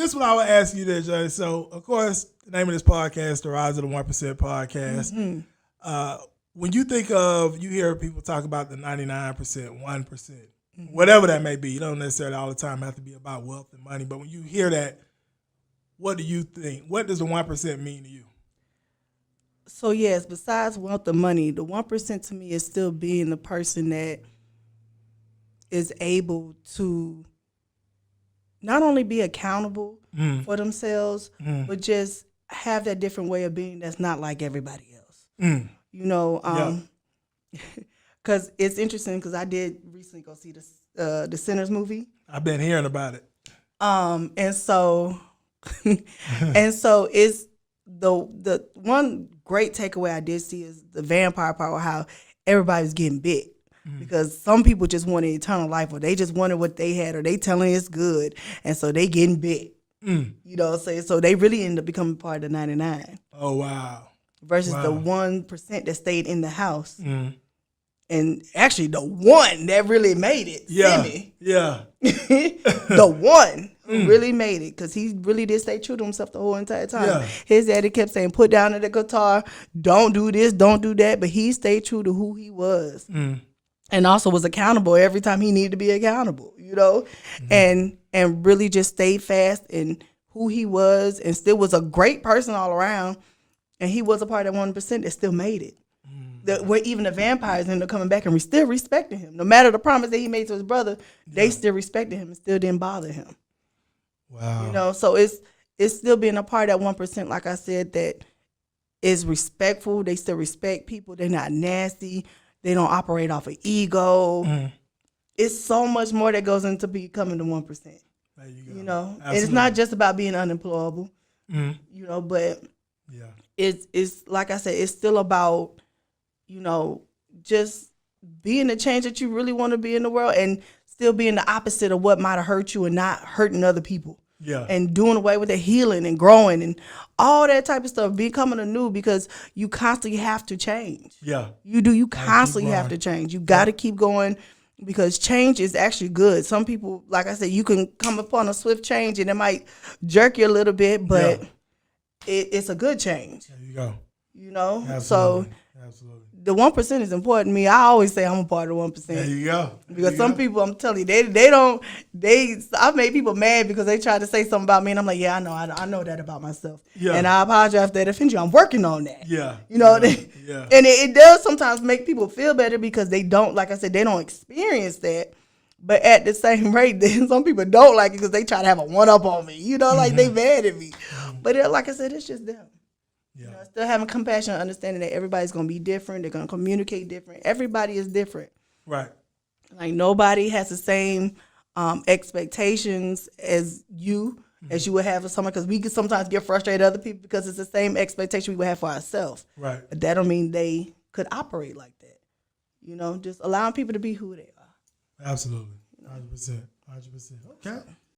this is what I would ask you this, Johnny. So, of course, the name of this podcast, the Rise of the 1% podcast. Mm-hmm. When you think of, you hear people talk about the 99%, 1%, mm-hmm. whatever that may be. You don't necessarily all the time have to be about wealth and money. But when you hear that, what do you think? What does the 1% mean to you? So, yes, besides wealth and money, the 1% to me is still being the person that is able to not only be accountable for themselves, but just have that different way of being that's not like everybody else. You know, because it's interesting because I did recently go see the Sinners movie. I've been hearing about it. And so it's the one great takeaway I did see is the vampire part, how everybody's getting bit. Because some people just wanted eternal life, or they just wanted what they had, or they telling it's good, and so they getting bit. You know what I'm saying? So they really end up becoming part of the 99. Oh, wow. Versus the 1% that stayed in the house. And actually the one that really made it. Yeah. Simi. Yeah. The one who really made it, because he really did stay true to himself the whole entire time. Yeah. His daddy kept saying, put down the guitar, don't do this, don't do that, but he stayed true to who he was. And also was accountable every time he needed to be accountable, you know, and really just stayed fast in who he was, and still was a great person all around. And he was a part of that 1% that still made it. Where even the vampires ended up coming back and still respecting him. No matter the promise that he made to his brother, they still respected him and still didn't bother him. Wow. You know, so it's still being a part of that 1%, like I said, that is respectful. They still respect people. They're not nasty. They don't operate off of ego. It's so much more that goes into becoming the 1%. There you go. You know, Absolutely. and it's not just about being unemployable. You know, but it's like I said, it's still about, you know, just being the change that you really want to be in the world, and still being the opposite of what might have hurt you and not hurting other people. Yeah. And doing away with the healing and growing and all that type of stuff, becoming anew, because you constantly have to change. Yeah. You do. You constantly have to change. You got to keep going, because change is actually good. Some people, like I said, you can come upon a swift change and it might jerk you a little bit, but it's a good change. There you go. You know? Absolutely. Absolutely. The 1% is important to me. I always say I'm a part of 1%. There you go. Because some people, I'm telling you, I've made people mad because they try to say something about me, and I'm like, yeah, I know that about myself. Yeah. And I apologize if that offends you. I'm working on that. Yeah. You know, and it does sometimes make people feel better because they don't, like I said, they don't experience that. But at the same rate, then some people don't like it because they try to have a one-up on me. You know, like they mad at me. But like I said, it's just them. Yeah. You know, still having compassion and understanding that everybody's going to be different. They're going to communicate different. Everybody is different. Right. Like nobody has the same expectations as you would have for someone, because we can sometimes get frustrated at other people because it's the same expectation we would have for ourselves. Right. But that don't mean they could operate like that. You know, just allowing people to be who they are. Absolutely. 100%. 100%. Okay.